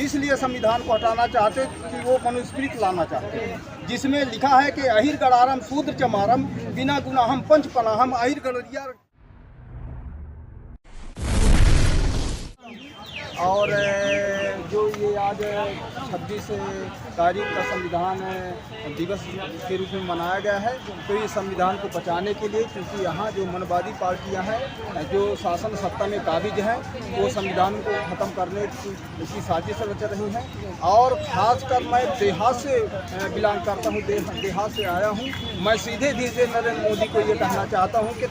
इसलिए संविधान को हटाना चाहते कि वो मनुस्मृति लाना चाहते हैं, जिसमें लिखा है कि अहिर गड़ारम शूद्र चमारम बिना गुनाहम पंच पनाहम अहिर गड़रिया। और जो ये आज 26 तारीख का संविधान दिवस के रूप में मनाया गया है, तो ये संविधान को बचाने के लिए, क्योंकि यहाँ जो मनवादी पार्टियाँ हैं जो शासन सत्ता में काबिज हैं, वो संविधान को ख़त्म करने की साजिश रच रही हैं। और ख़ासकर मैं देहात से बिलोंग करता हूँ, देहात से आया हूँ। मैं सीधे नरेंद्र मोदी को ये कहना चाहता हूँ कि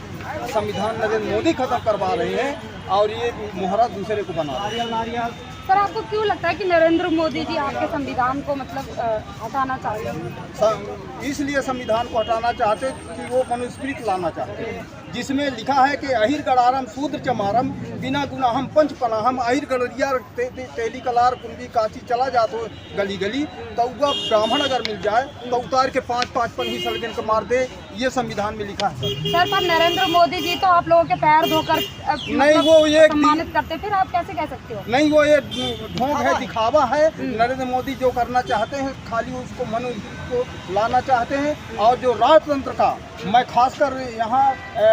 संविधान नरेंद्र मोदी ख़त्म करवा रहे हैं और ये मुहरा दूसरे को बना रहे हैं। सर, आपको क्यों लगता है कि नरेंद्र मोदी जी आपके संविधान को हटाना चाहते हैं? इसलिए संविधान को हटाना चाहते कि वो मनुस्मृति लाना चाहते हैं, जिसमें लिखा है कि अहिर गड़ारम शूद्र चमारम बिना गुनाहम पंच पनाहम अहिर गड़रिया तेली कलार कुंडी काची चला जा तो गली गली तो वह ब्राह्मण अगर मिल जाए तो उतार के 5-5 पन्ही सलगन को मार दे, ये संविधान में लिखा है। सर, पर नरेंद्र मोदी जी तो आप लोगों के पैर धोकर नहीं, वो ये सम्मानित करते, फिर आप कैसे कह सकते हो? नहीं, वो ये ढोंग है, दिखावा है। नरेंद्र मोदी जो करना चाहते हैं खाली उसको मनुस्मृति को लाना चाहते हैं। और जो राजतंत्र का, मैं खासकर यहाँ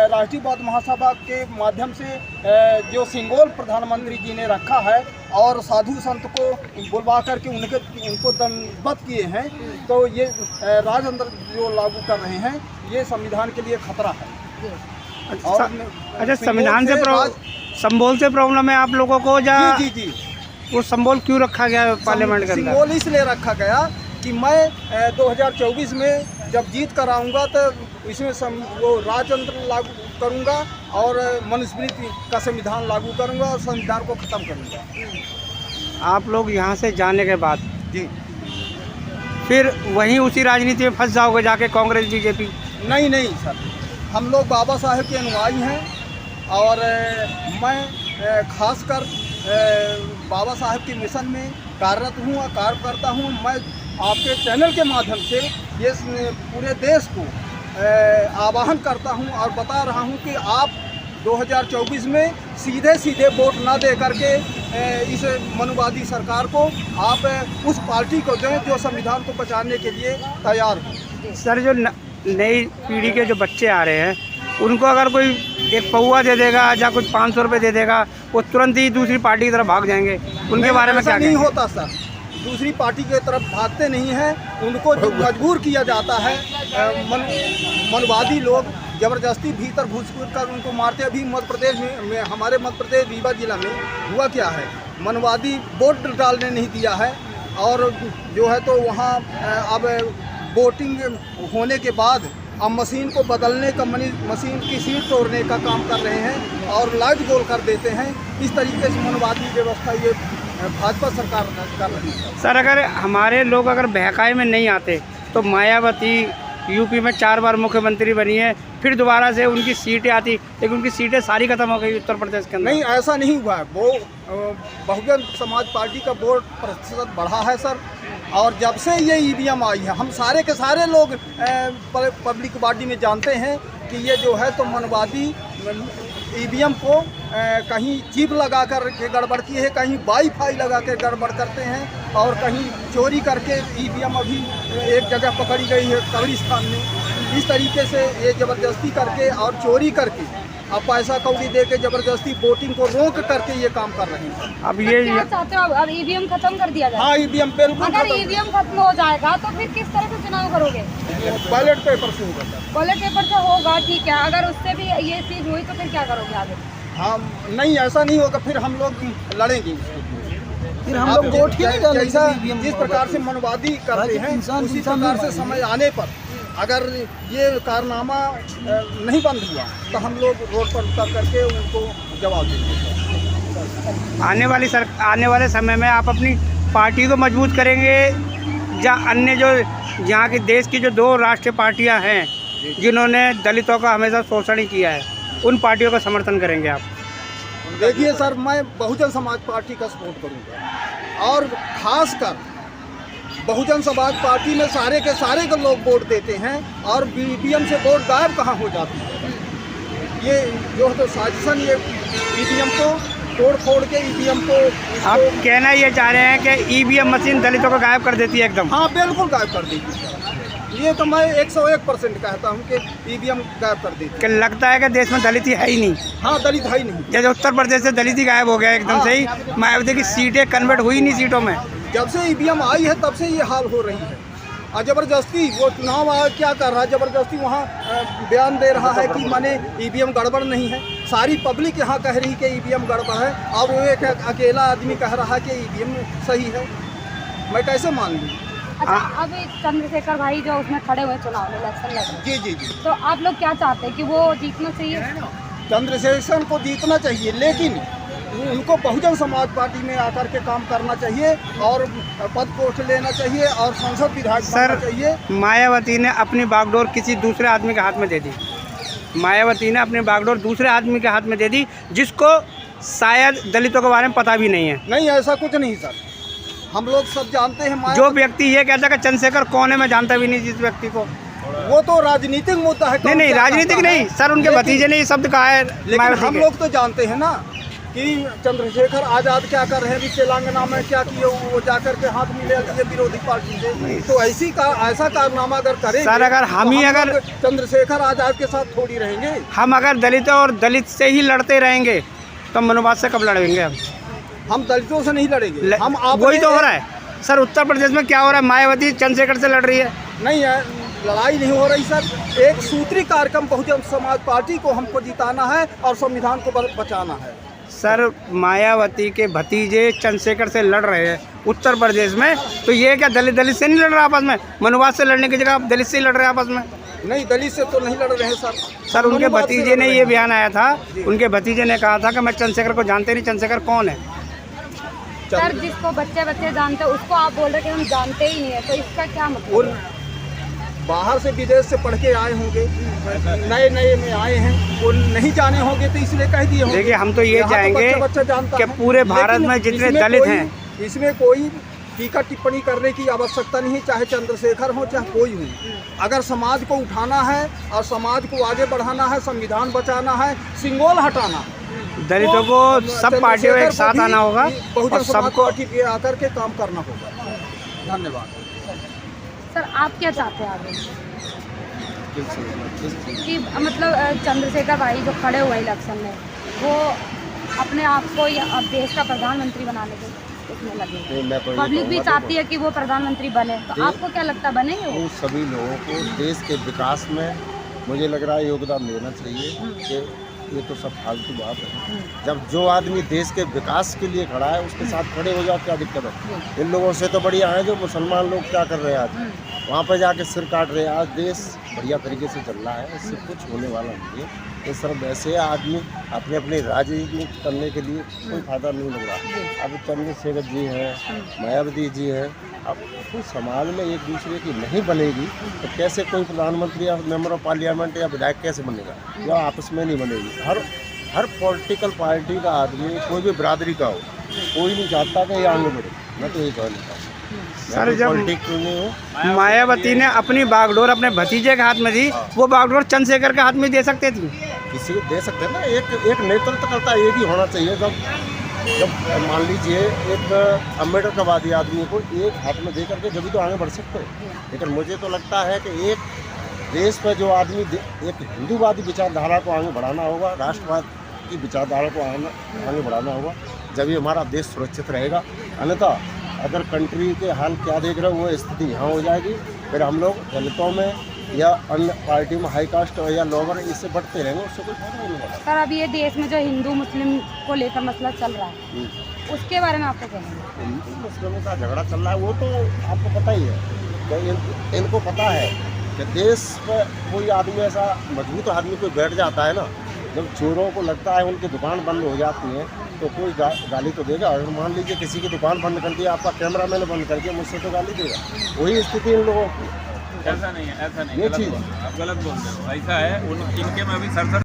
राष्ट्रीयवाद महासभा के माध्यम से जो सिंगोल प्रधानमंत्री जी ने रखा है और साधु संत को बुलवा करके उनको दंडवत किए हैं, तो ये राजतंत्र जो लागू कर रहे हैं ये संविधान के लिए खतरा है। अच्छा, संविधान से संबोल से प्रॉब्लम है आप लोगों को? जी, वो संबोल क्यों रखा गया पार्लियामेंट के अंदर? सिंबल इसलिए रखा गया कि मैं 2024 में जब जीत कर आऊँगा तो इसमें वो राजतंत्र लागू करूँगा और मनुस्मृति का संविधान लागू करूँगा और संविधान को ख़त्म करूँगा। आप लोग यहाँ से जाने के बाद जी फिर वहीं उसी राजनीति में फंस जाओगे जाके, कांग्रेस बीजेपी? नहीं सर, हम लोग बाबा साहेब के अनुयायी हैं और मैं खासकर बाबा साहेब के मिशन में कार्यरत हूँ और कार्य करता हूँ। मैं आपके चैनल के माध्यम से ये पूरे देश को आह्वान करता हूँ और बता रहा हूँ कि आप 2024 में सीधे वोट ना दे करके इस मनुवादी सरकार को आप उस पार्टी को दें जो संविधान को बचाने के लिए तैयार हो। सर, जो नई पीढ़ी के जो बच्चे आ रहे हैं उनको अगर कोई एक पौवा दे देगा या कुछ 500 रुपये दे देगा, वो तुरंत ही दूसरी पार्टी की तरफ भाग जाएंगे, उनके बारे में क्या? नहीं होता सर, दूसरी पार्टी की तरफ भागते नहीं हैं, उनको मजबूर किया जाता है। मनवादी लोग ज़बरदस्ती भीतर घुस कर उनको मारते हैं। अभी मध्य प्रदेश में हमारे मध्य प्रदेश रीवा जिला में हुआ क्या है, मनवादी वोट डालने नहीं दिया है और जो है तो वहाँ अब वोटिंग होने के बाद अब मशीन को बदलने का, मशीन की सीट तोड़ने का काम कर रहे हैं और लाइट गोल कर देते हैं। इस तरीके से मनवादी व्यवस्था ये भाजपा सरकार कर रही है। सर, अगर हमारे लोग अगर बहकाए में नहीं आते तो मायावती यूपी में 4 बार मुख्यमंत्री बनी है, फिर दोबारा से उनकी सीटें आती, लेकिन उनकी सीटें सारी खत्म हो गई उत्तर प्रदेश के अंदर। नहीं, ऐसा नहीं हुआ है। वो बहुजन समाज पार्टी का वोट प्रतिशत बढ़ा है सर, और जब से ये ईवीएम आई है हम सारे के सारे लोग पब्लिक बॉडी में जानते हैं कि ये जो है तो मनवादी ईवीएम को कहीं चिप लगा कर के गड़बड़ की है, कहीं वाईफाई लगा के गड़बड़ करते हैं और कहीं चोरी करके ईवीएम अभी एक जगह पकड़ी गई है कब्रिस्तान में। इस तरीके से ये ज़बरदस्ती करके और चोरी करके अब पैसा कौड़ी दे के ज़बरदस्ती वोटिंग को रोक करके ये काम कर रहे हैं। अब ये क्या चाहते हो? अब ईवीएम खत्म कर दिया जाए? हाँ, ईवीएम बिल्कुल। अगर ईवीएम खत्म हो जाएगा तो फिर किस तरह से चुनाव करोगे? बैलेट पेपर से होगा। बैलेट पेपर से होगा, ठीक है। अगर उससे भी ये चीज़ हुई तो फिर क्या करोगे आगे? हाँ, नहीं, ऐसा नहीं होगा, फिर हम लोग लड़ेंगे, फिर हम लोग वोट ही नहीं डालेंगे। जिस प्रकार से मनवादी करते हैं उसी प्रकार से समय आने पर अगर ये कारनामा नहीं बंद हुआ तो हम लोग रोड पर उतर करके उनको जवाब देंगे। आने वाले समय में आप अपनी पार्टी को मजबूत करेंगे या अन्य जो यहाँ के देश की जो 2 राष्ट्रीय पार्टियाँ हैं जिन्होंने दलितों का हमेशा शोषण ही किया है, उन पार्टियों का समर्थन करेंगे आप? देखिए सर, मैं बहुजन समाज पार्टी का सपोर्ट करूँगा और ख़ासकर बहुजन समाज पार्टी में सारे के सारे को लोग वोट देते हैं और ईवीएम से वोट गायब कहाँ हो जाती है। ये जो है तो साजिशन ये ईवीएम को तोड़ फोड़ के ईवीएम को आप कहना ये चाह रहे हैं कि ईवीएम मशीन दलितों को गायब कर देती है एकदम? हाँ बिल्कुल गायब कर देगी सर। ये तो मैं 101% कहता हूँ कि ईवीएम गायब कर देती कि लगता है कि देश में दलित ही है ही नहीं। हाँ दलित है ही नहीं। जैसे उत्तर प्रदेश से दलित ही गायब हो गया एकदम से ही, मायावती की सीटें कन्वर्ट हुई नहीं सीटों में। जब से ईवीएम आई है तब से ये हाल हो रही है। और ज़बरदस्ती वो चुनाव क्या कर रहा है, ज़बरदस्ती वहाँ बयान दे रहा है कि माने ईवीएम गड़बड़ नहीं है। सारी पब्लिक यहाँ कह रही कि ईवीएम गड़बड़ है और वो एक अकेला आदमी कह रहा है कि ईवीएम सही है। मैं कैसे मान लूँ? अच्छा, अब चंद्रशेखर भाई जो उसमें खड़े हुए चुनाव में इलेक्शन लड़ रहे हैं, जी, तो आप लोग क्या चाहते हैं कि वो जीतना चाहिए? चंद्रशेखर को जीतना चाहिए, लेकिन उनको बहुजन समाज पार्टी में आकर के काम करना चाहिए और पद पोस्ट लेना चाहिए और संसद विधायक बनना चाहिए। मायावती ने अपनी बागडोर किसी दूसरे आदमी के हाथ में दे दी। मायावती ने अपनी बागडोर दूसरे आदमी के हाथ में दे दी, जिसको शायद दलितों के बारे में पता भी नहीं है। नहीं, ऐसा कुछ नहीं सर, हम लोग सब जानते हैं। जो व्यक्ति ये कहता है कि चंद्रशेखर कौन है, मैं जानता भी नहीं जिस व्यक्ति को। वो तो राजनीतिक मुद्दा है। नहीं, राजनीतिक नहीं सर, उनके भतीजे ने ये शब्द कहा है। लेकिन हम लोग तो जानते हैं ना कि चंद्रशेखर आज़ाद क्या कर रहे हैं। तेलंगाना में क्या किए, वो जाकर के हाथ मिले लिए विरोधी पार्टी से। तो ऐसा कारनामा अगर करेंगे सर, अगर हम ही अगर चंद्रशेखर आज़ाद के साथ थोड़ी रहेंगे। हम अगर दलितों और दलित से ही लड़ते रहेंगे तो मनुवाद से कब लड़ेंगे? हम दलितों से नहीं लड़ेंगे। हम वही तो हो रहा है सर। उत्तर प्रदेश में क्या हो रहा है? मायावती चंद्रशेखर से लड़ रही है। नहीं है, लड़ाई नहीं हो रही सर। एक सूत्री कार्यक्रम बहुजन समाज पार्टी को हमको जिताना है और संविधान को बचाना है। सर, मायावती के भतीजे चंद्रशेखर से लड़ रहे हैं उत्तर प्रदेश में, तो ये क्या दलित से नहीं लड़ रहा आपस में? मनुवाद से लड़ने की जगह आप दलित से ही लड़ रहे हैं आपस में? नहीं, दलित से तो नहीं लड़ रहे हैं सर। सर, उनके भतीजे ने ये बयान आया था, उनके भतीजे ने कहा था कि मैं चंद्रशेखर को जानते नहीं, चंद्रशेखर कौन है? सर, जिसको बच्चे जानते हैं उसको आप बोल रहे हैं कि हम जानते ही नहीं है, तो इसका क्या मतलब? बाहर से विदेश से पढ़ के आए होंगे, नए में आए हैं, वो नहीं जाने होंगे तो इसलिए कह दिए होंगे। देखिए, हम तो ये चाहेंगे कि पूरे भारत में जितने दलित हैं, इसमें कोई टीका टिप्पणी करने की आवश्यकता नहीं है, चाहे चंद्रशेखर हो चाहे कोई हो। अगर समाज को उठाना है और समाज को आगे बढ़ाना है, संविधान बचाना है, सिंगोल हटाना, दलितों को सब पार्टियों एक साथ आना होगा और सबको पार्टी आकर के काम करना होगा। धन्यवाद सर। आप क्या चाहते हैं आगे कि मतलब चंद्रशेखर भाई जो खड़े हुए इलेक्शन में, वो अपने आप को अब देश का प्रधानमंत्री बनाने के उसमें लगे? पब्लिक भी चाहती है कि वो प्रधानमंत्री बने, तो आपको क्या लगता है बनेंगे वो? सभी लोगों को देश के विकास में मुझे लग रहा है योगदान देना चाहिए कि ये तो सब फालतू बात है। जब जो आदमी देश के विकास के लिए खड़ा है उसके साथ खड़े हो जाओ, क्या दिक्कत है? इन लोगों से तो बढ़िया है जो मुसलमान लोग क्या कर रहे हैं आज, वहाँ पर जाके सिर काट रहे हैं। आज देश बढ़िया तरीके से चल रहा है, इससे कुछ होने वाला नहीं है। ये सब वैसे आदमी अपने अपने राजनीति करने के लिए कोई फायदा नहीं लग रहा। अब चंद्रशेखर जी हैं, मायावती जी हैं, अब कोई समाज में एक दूसरे की नहीं बनेगी तो कैसे कोई प्रधानमंत्री या मेंबर ऑफ पार्लियामेंट या विधायक कैसे बनेगा? या आपस में नहीं बनेगी। हर पॉलिटिकल पार्टी का आदमी कोई भी बिरादरी का हो, कोई नहीं चाहता कि ये आगे बढ़े। मैं तो यही कहता हूँ सर, जब मायावती ने अपनी बागडोर अपने भतीजे के हाथ में दी, वो बागडोर चंद्रशेखर के हाथ में दे सकते थे? किसी को दे सकते हैं ना। एक नेतृत्व करता है, एक ही होना चाहिए। जब मान लीजिए एक अम्बेडकरवादी आदमी को एक हाथ में दे करके जब भी तो आगे बढ़ सकते हैं। लेकिन मुझे तो लगता है कि एक देश पर जो आदमी एक हिंदूवादी विचारधारा को आगे बढ़ाना होगा, राष्ट्रवाद की विचारधारा को आगे बढ़ाना होगा, जब ये हमारा देश सुरक्षित रहेगा। अन्यथा अदर कंट्री के हाल क्या देख रहे हो वो स्थिति यहाँ हो जाएगी। फिर हम लोग दलितों में या अन्य पार्टी में हाई कास्ट या लोअर इससे बढ़ते रहेंगे, उससे कोई फायदा नहीं होगा। सर, अभी ये देश में जो हिंदू मुस्लिम को लेकर मसला चल रहा है, उसके बारे में आपको कहना है? हिंदू मुस्लिमों का झगड़ा चल रहा है, वो तो आपको पता ही है कि इनको पता है कि देश पर कोई आदमी ऐसा मजबूत आदमी कोई बैठ जाता है ना, जब चोरों को लगता है उनकी दुकान बंद हो जाती है तो कोई गाली तो देगा। अगर मान लीजिए किसी की दुकान बंद कर दी, आपका कैमरा मैंने बंद करके मुझसे तो गाली देगा। वही स्थिति इन लोगों की। ऐसा नहीं है, ऐसा नहीं, ये चीज़ आप गलत बोल रहे हो। ऐसा है, इनके में अभी सर